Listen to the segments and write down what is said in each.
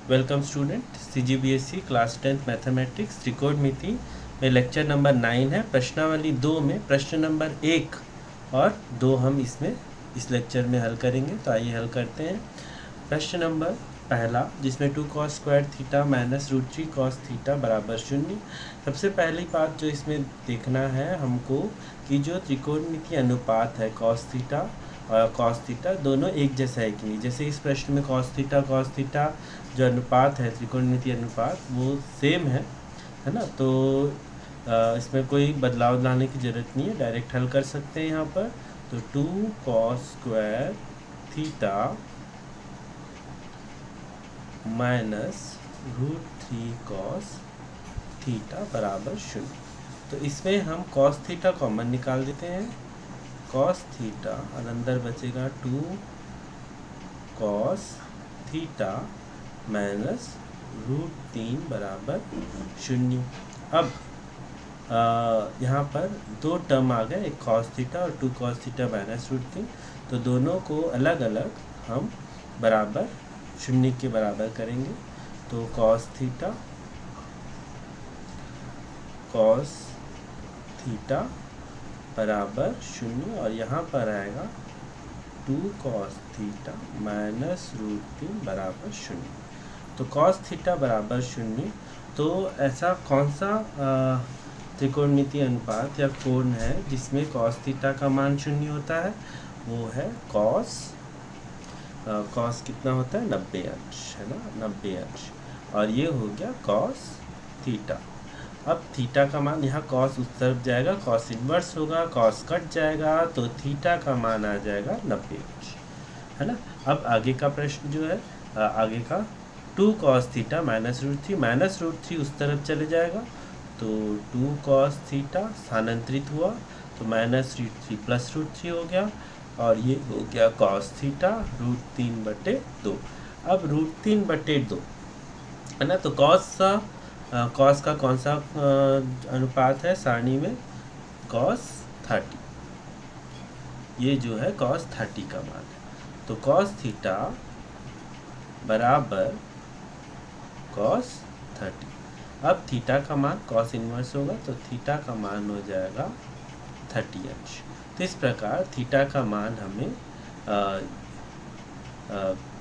Welcome student. CGBSE class 10th mathematics त्रिकोणमिति में lecture number 9 है। प्रश्नावली 2 में प्रश्न नंबर 1 और 2 हम इसमें इस लेक्चर में हल करेंगे। तो आइए हल करते हैं। प्रश्न नंबर पहला, जिसमें 2 cos square theta minus √3 cos theta बराबर 0। सबसे पहली बात जो इसमें देखना है हमको कि जो त्रिकोणमिति अनुपात है cos थीटा और cos थीटा दोनों एक जैसा है कि नहीं। जैसे इस प्रश्न में cos थीटा जो अनुपात है त्रिकोणमिति अनुपात वो सेम है ना। तो इसमें कोई बदलाव लाने की ज़रूरत नहीं है, डायरेक्ट हल कर सकते हैं यहाँ पर। तो 2 cos square theta minus √3 cos theta बराबर 0। तो इसमें हम cos थीटा कॉमन निकाल देते हैं। cos थीटा और अंदर बचेगा 2 cos थीटा माइनस √3 बराबर 0। अब यहाँ पर दो टर्म आ गए, एक cos थीटा और 2 cos थीटा माइनस √3। तो दोनों को अलग अलग हम बराबर 0 के बराबर करेंगे। तो cos थीटा बराबर 0 और यहाँ पर आएगा 2 cos थीटा माइनस √3 बराबर 0। तो cos थीटा बराबर 0। तो ऐसा कौन सा त्रिकोणमिति अनुपात या कोण है जिसमें cos थीटा का मान 0 होता है? वो है cos कितना होता है? 90 अंश, है ना, 90 अंश। और ये हो गया cos थीटा। अब थीटा का मान, यहाँ cos उस तरफ जाएगा, cos इन्वर्स होगा, cos कट जाएगा, तो थीटा का मान आ जाएगा 90 अंश, है ना। अब आगे का प्रश्न जो है, आगे का 2 cos थीटा माइनस √3 उस तरफ चले जाएगा। तो 2 cos थीटा स्थानांतरित हुआ तो माइनस √3 प्लस √3 हो गया और ये हो गया cos थीटा √3/2। अब √3/2 है ना। तो cos का कौन सा अनुपात है सारणी में? cos 30। ये जो है cos 30 का मान है। तो cos थीटा बराबर cos 30। अब थीटा का मान cos इन्वर्स होगा तो थीटा का मान हो जाएगा 30 अंश। तो इस प्रकार थीटा का मान हमें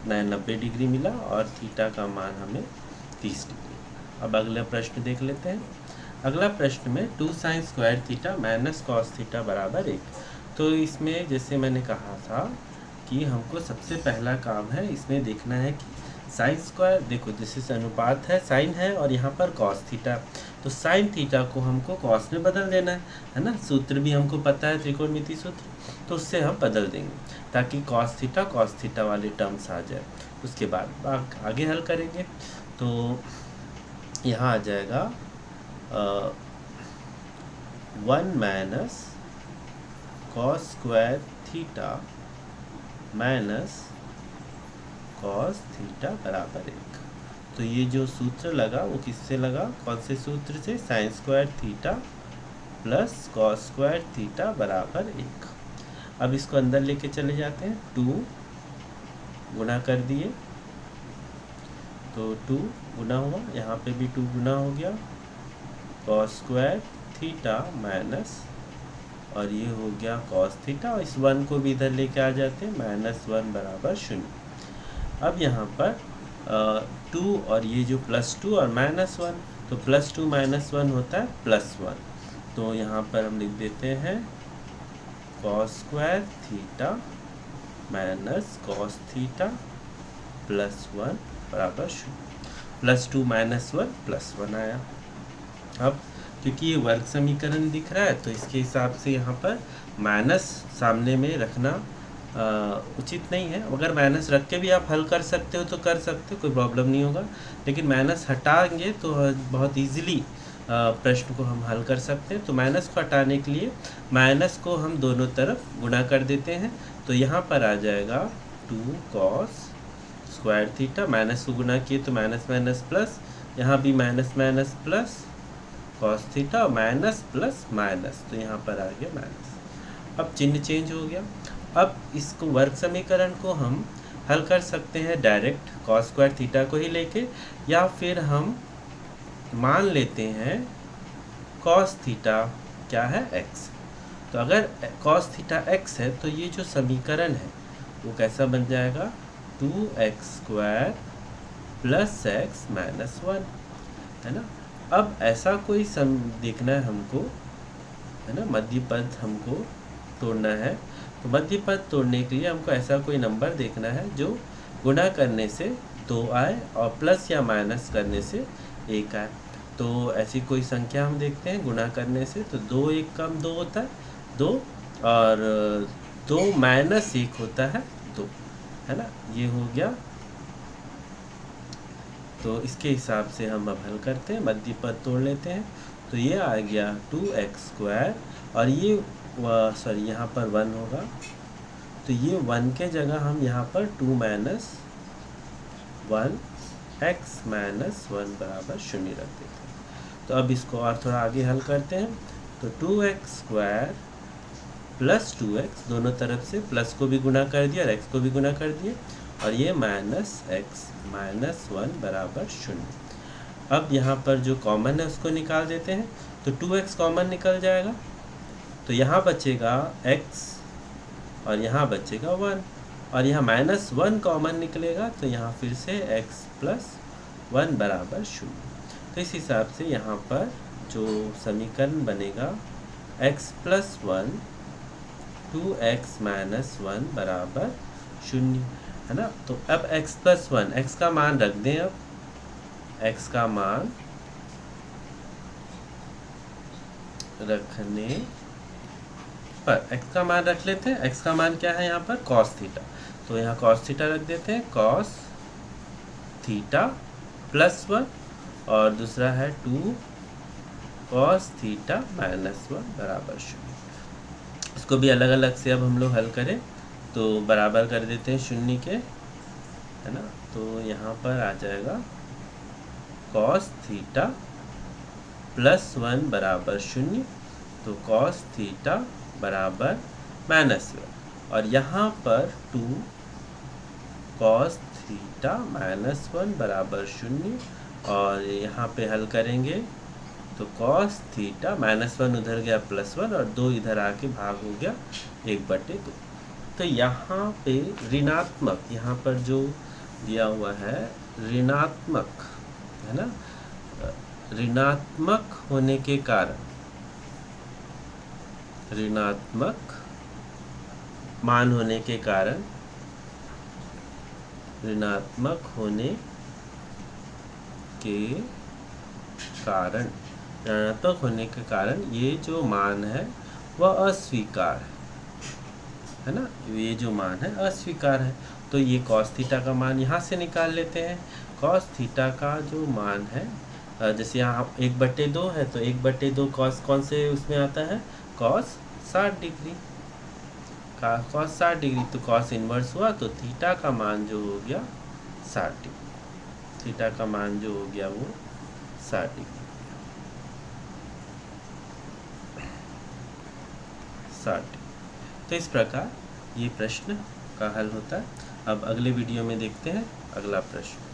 90 डिग्री मिला और थीटा का मान हमें 30 डिग्री। अब अगला प्रश्न देख लेते हैं। अगला प्रश्न में 2 sin square theta minus cos theta बराबर 1। तो इसमें जैसे मैंने कहा था कि हमको सबसे पहला काम है इसमें देखना है कि साइन स्क्वायर, देखो जैसे अनुपात है, साइन है और यहाँ पर cos थीटा। तो साइन थीटा को हमको cos में बदल देना है ना। सूत्र भी हमको पता है, त्रिकोणमिति सूत्र, तो उससे हम बदल देंगे ताकि cos थीटा वाले टर्म्स आ जाए। उसके बाद आगे हल करेंगे। तो यहाँ आ जाएगा 1 minus cos square theta minus cos theta बराबर 1। तो ये जो सूत्र लगा वो किससे लगा? कौन से सूत्र से? Sine square theta plus cos square theta बराबर 1। अब इसको अंदर लेके चले जाते हैं। 2 गुना कर दिए तो 2 गुना हुआ, यहाँ पे भी 2 गुना हो गया, cos स्क्वायर थीटा माइनस, और ये हो गया cos थीटा, और इस 1 को भी इधर लेके आ जाते हैं, -1 बराबर 0। अब यहाँ पर 2 और ये जो +2 और -1, तो +2 -1 होता है +1। तो यहाँ पर हम लिख देते हैं cos square theta minus cos theta +1 बराबर 0। +2 -1 +1 आया। अब क्योंकि ये वर्ग समीकरण दिख रहा है तो इसके हिसाब से यहाँ पर माइनस सामने में रखना उचित नहीं है। अगर माइनस रख के भी आप हल कर सकते हो तो कर सकते हो, कोई प्रॉब्लम नहीं होगा। लेकिन माइनस हटाएंगे तो बहुत इजीली प्रश्न को हम हल कर सकते हैं। तो माइनस को हटाने के लिए माइनस को हम दोनों तरफ गुणा कर देते हैं। तो यहाँ पर आ जाएगा 2 cos स्क्वायर थीटा, माइनस को गुना किए तो माइनस माइनस प्लस, यहाँ भी minus minus plus cos theta minus plus minus, तो यहाँ पर आ गया माइनस। अब चिन्ह चेंज हो गया। अब इसको वर्ग समीकरण को हम हल कर सकते हैं डायरेक्ट कॉस स्क्वायर थीटा को ही लेके, या फिर हम मान लेते हैं कॉस थीटा क्या है x। तो अगर कॉस थीटा x है तो ये जो समीकरण है वो कैसा बन जाएगा 2x² प्लस x माइनस 1, है ना। अब ऐसा कोई देखना है हमको, है ना, मध्य पद हमको तोड़ना है। तो मध्य पद तोड़ने के लिए हमको ऐसा कोई नंबर देखना है जो गुणा करने से 2 आए और प्लस या माइनस करने से 1 आए। तो ऐसी कोई संख्या हम देखते हैं गुणा करने से, तो 2 1 कम 2 होता है 2, और 2 माइनस 1 होता है 2, है ना। ये हो गया। तो इसके हिसाब से हम अब हल करते हैं, मध्य पद तोड़ लेते हैं। तो ये आ गया 2x², और ये सॉरी यहाँ पर 1 होगा, तो ये 1 के जगह हम यहाँ पर 2 माइनस 1 x माइनस 1 बराबर 0 रख देते हैं। तो अब इसको और थोड़ा आगे हल करते हैं। तो 2x² प्लस 2x, दोनों तरफ से प्लस को भी गुणा कर दिया और x को भी गुणा कर दिए, और ये माइनस x माइनस 1 बराबर 0। अब यहाँ पर जो कॉमन है उसको निकाल देते हैं। तो 2x कॉमन निकल जाएगा, तो यहाँ बचेगा x और यहाँ बचेगा 1, और यहाँ माइनस 1 कॉमन निकलेगा, तो यहाँ फिर से x प्लस 1 बराबर 0। तो इस हिसाब से यहाँ पर जो समीकरण बनेगा x प्लस 1 2x माइनस 1 बराबर 0, है ना। तो अब x प्लस 1, x का मान रख दें। अब x का मान रखने पर x का मान रख लेते हैं। x का मान क्या है यहाँ पर cos थीटा, तो यहाँ cos थीटा रख देते हैं, cos थीटा प्लस 1, और दूसरा है 2 cos थीटा माइनस 1 बराबर 0। इसको भी अलग अलग से अब हम लोग हल करें तो बराबर कर देते हैं 0 के, है ना। तो यहाँ पर आ जाएगा cos थीटा प्लस 1 बराबर 0, तो cos थीटा बराबर माइनस 1, और यहाँ पर 2 cos थीटा माइनस 1 बराबर 0, और यहाँ पे हल करेंगे तो cos थीटा माइनस 1 उधर गया प्लस 1, और 2 इधर आके भाग हो गया 1/2। तो यहाँ पे ऋणात्मक, यहाँ पर जो दिया हुआ है ऋणात्मक, है ना, ऋणात्मक होने के कारण, ऋणात्मक मान होने के कारण, ऋणात्मक होने के कारण, ऋणात्मक होने के कारण ये जो मान है वह अस्वीकार है ना। ये जो मान है अस्वीकार है। तो ये cos थीटा का मान यहाँ से निकाल लेते हैं। cos थीटा का जो मान है, जैसे यहाँ 1/2 है, तो 1/2 cos कौन से उसमें आता है, cos 60 डिग्री का, cos 60 डिग्री, तो cos इनवर्स हुआ, तो थीटा का मान जो हो गया 60 डिग्री, थीटा का मान जो हो गया वो 60 डिग्री, 60। तो इस प्रकार ये प्रश्न का हल होता है। अब अगले वीडियो में देखते हैं अगला प्रश्न।